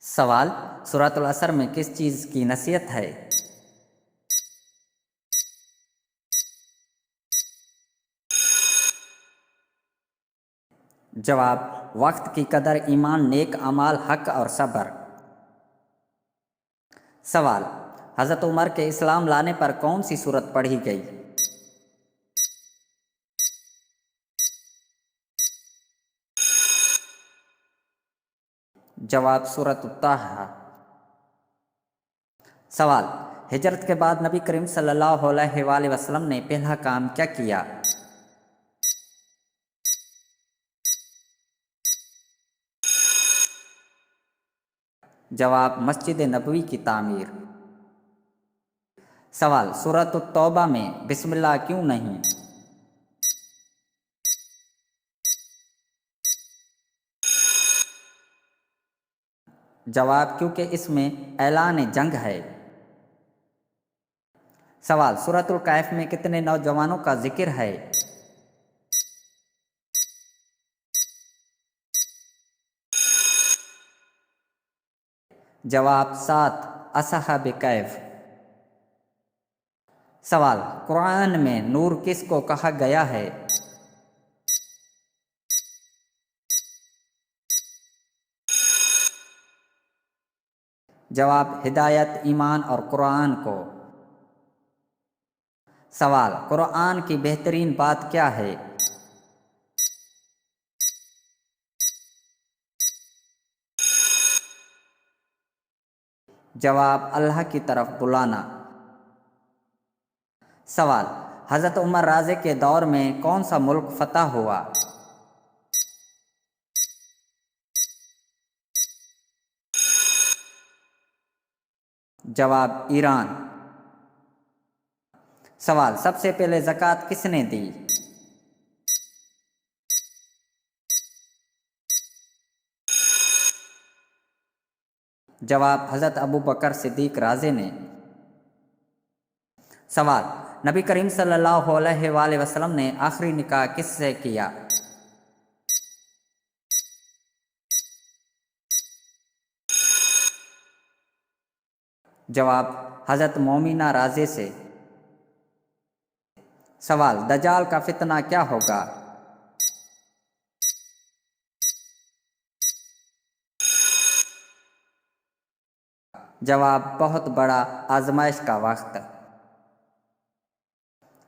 سوال: سورۃ العصر میں کس چیز کی نصیحت ہے؟ جواب: وقت کی قدر، ایمان، نیک اعمال، حق اور صبر۔ سوال: حضرت عمر کے اسلام لانے پر کون سی سورت پڑھی گئی؟ جواب: سورۃ الطٰہٰ۔ سوال: ہجرت کے بعد نبی کریم صلی اللہ علیہ وآلہ وسلم نے پہلا کام کیا کیا؟ جواب: مسجد نبوی کی تعمیر۔ سوال: سورۃ التوبہ میں بسم اللہ کیوں نہیں؟ جواب: کیونکہ اس میں اعلان جنگ ہے۔ سوال: سورۃ الکہف میں کتنے نوجوانوں کا ذکر ہے؟ جواب: 7 اصحاب کہف۔ سوال: قرآن میں نور کس کو کہا گیا ہے؟ جواب: ہدایت، ایمان اور قرآن کو۔ سوال: قرآن کی بہترین بات کیا ہے؟ جواب: اللہ کی طرف بلانا۔ سوال: حضرت عمر راضی کے دور میں کون سا ملک فتح ہوا؟ جواب: ایران۔ سوال: سب سے پہلے زکوٰۃ کس نے دی؟ جواب: حضرت ابوبکر صدیق رضی نے۔ سوال: نبی کریم صلی اللہ علیہ وآلہ وسلم نے آخری نکاح کس سے کیا؟ جواب: حضرت مومنہ رضی سے۔ سوال: دجال کا فتنہ کیا ہوگا؟ جواب: بہت بڑا آزمائش کا وقت۔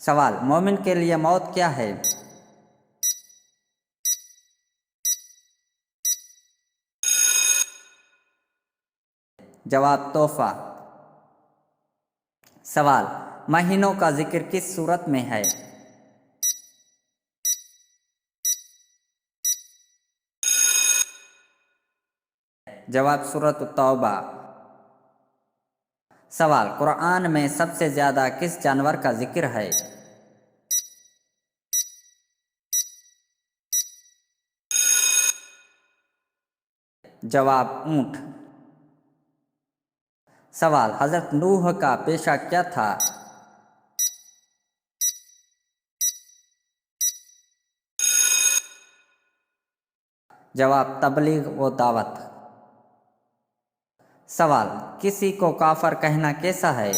سوال: مومن کے لیے موت کیا ہے؟ جواب: تحفہ۔ سوال: مہینوں کا ذکر کس سورت میں ہے؟ جواب: سورۃ التوبہ۔ سوال: قرآن میں سب سے زیادہ کس جانور کا ذکر ہے؟ جواب: اونٹ۔ سوال: حضرت نوح کا پیشہ کیا تھا؟ جواب: تبلیغ و دعوت۔ سوال: کسی کو کافر کہنا کیسا ہے؟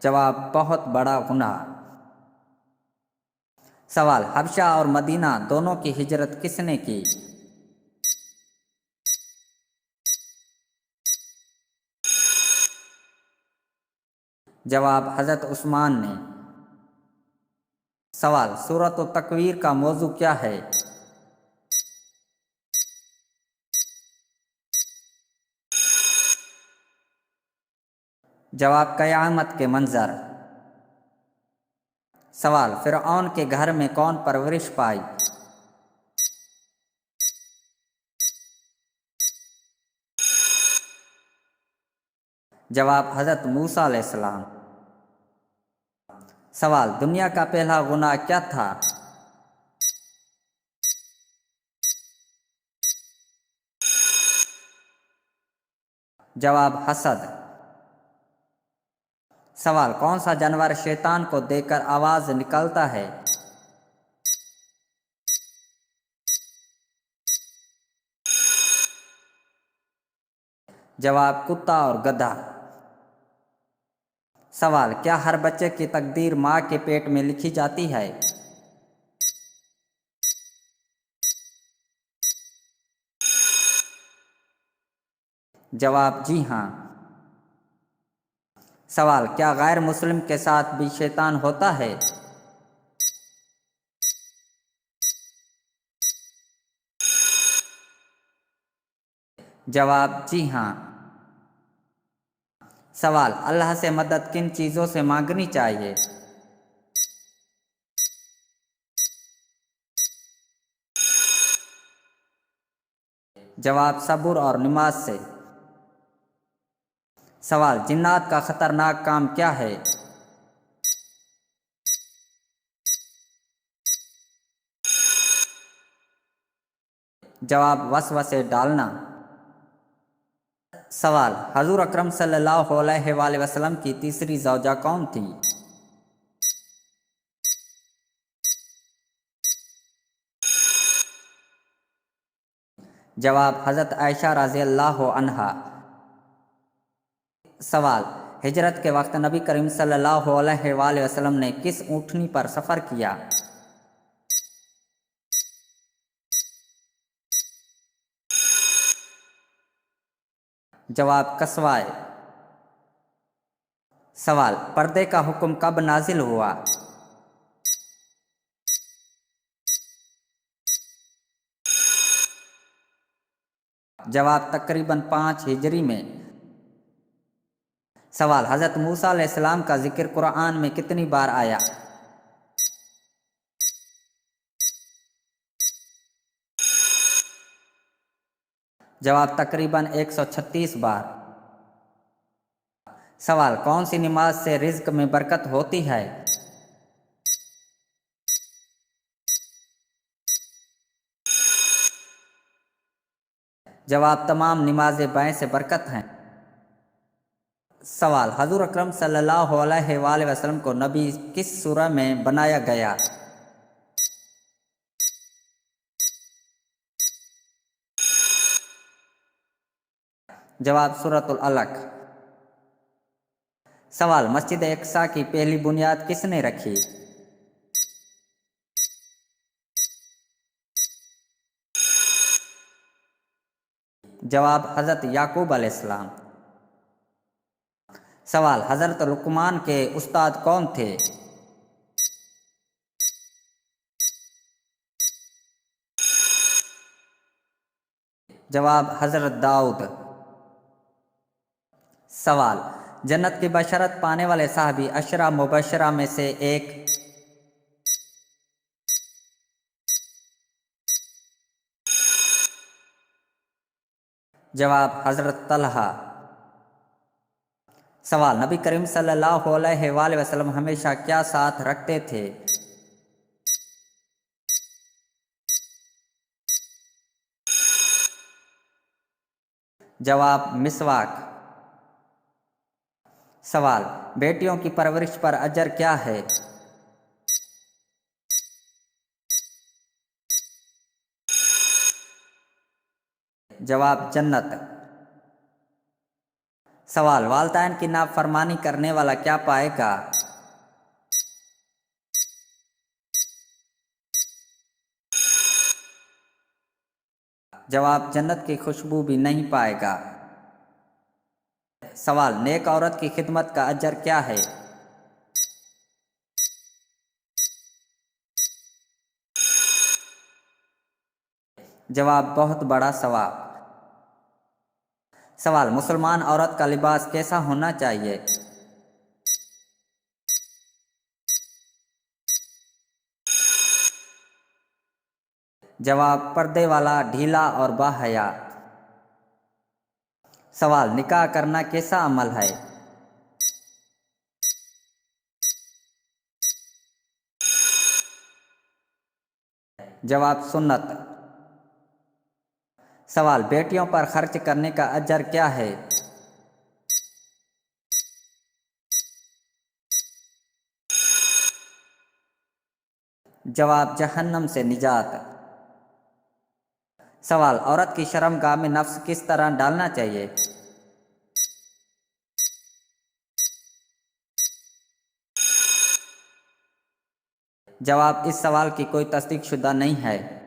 جواب: بہت بڑا گناہ۔ سوال: حبشہ اور مدینہ دونوں کی ہجرت کس نے کی؟ جواب: حضرت عثمان نے۔ سوال: سورۃ التکویر کا موضوع کیا ہے؟ جواب: قیامت کے منظر۔ سوال: فرعون کے گھر میں کون پرورش پائی؟ جواب: حضرت موسیٰ علیہ السلام۔ سوال: دنیا کا پہلا گناہ کیا تھا؟ جواب: حسد۔ سوال: کون سا جانور شیطان کو دیکھ کر آواز نکالتا ہے؟ جواب کتا اور گدھا۔ سوال کیا ہر بچے کی تقدیر ماں کے پیٹ میں لکھی جاتی ہے؟ جواب جی ہاں۔ سوال کیا غیر مسلم کے ساتھ بھی شیطان ہوتا ہے؟ جواب جی ہاں۔ سوال اللہ سے مدد کن چیزوں سے مانگنی چاہیے؟ جواب صبر اور نماز سے۔ سوال جنات کا خطرناک کام کیا ہے؟ جواب وسوسے ڈالنا۔ سوال حضور اکرم صلی اللہ علیہ وآلہ وسلم کی تیسری زوجہ کون تھی؟ جواب حضرت عائشہ رضی اللہ عنہا۔ سوال ہجرت کے وقت نبی کریم صلی اللہ علیہ وآلہ وسلم نے کس اونٹنی پر سفر کیا؟ جواب کسوائے۔ سوال پردے کا حکم کب نازل ہوا؟ جواب تقریباً 5 ہجری میں۔ سوال حضرت موسیٰ علیہ السلام کا ذکر قرآن میں کتنی بار آیا؟ جواب تقریباً 136 بار۔ سوال کون سی نماز سے رزق میں برکت ہوتی ہے؟ جواب تمام نمازیں بائیں سے برکت ہیں۔ سوال حضور اکرم صلی اللہ علیہ وآلہ وسلم کو نبی کس سورہ میں بنایا گیا؟ جواب سورۃ العلق۔ سوال مسجد اقصی کی پہلی بنیاد کس نے رکھی؟ جواب حضرت یعقوب علیہ السلام۔ سوال حضرت لقمان کے استاد کون تھے؟ جواب حضرت داؤد۔ سوال جنت کی بشارت پانے والے صحابی 10 مبشرہ میں سے ایک؟ جواب حضرت طلحہ۔ سوال نبی کریم صلی اللہ علیہ وآلہ وسلم ہمیشہ کیا ساتھ رکھتے تھے؟ جواب مسواک۔ سوال بیٹیوں کی پرورش پر اجر کیا ہے؟ جواب جنت۔ سوال والدین کی نافرمانی کرنے والا کیا پائے گا؟ جواب جنت کی خوشبو بھی نہیں پائے گا۔ سوال نیک عورت کی خدمت کا اجر کیا ہے؟ جواب بہت بڑا ثواب۔ سوال مسلمان عورت کا لباس کیسا ہونا چاہیے؟ جواب پردے والا، ڈھیلا اور باحیا۔ سوال نکاح کرنا کیسا عمل ہے؟ جواب سنت۔ سوال بیٹیوں پر خرچ کرنے کا اجر کیا ہے؟ جواب جہنم سے نجات۔ سوال عورت کی شرم گاہ میں نفس کس طرح ڈالنا چاہیے؟ جواب: اس سوال کی کوئی تصدیق شدہ نہیں ہے۔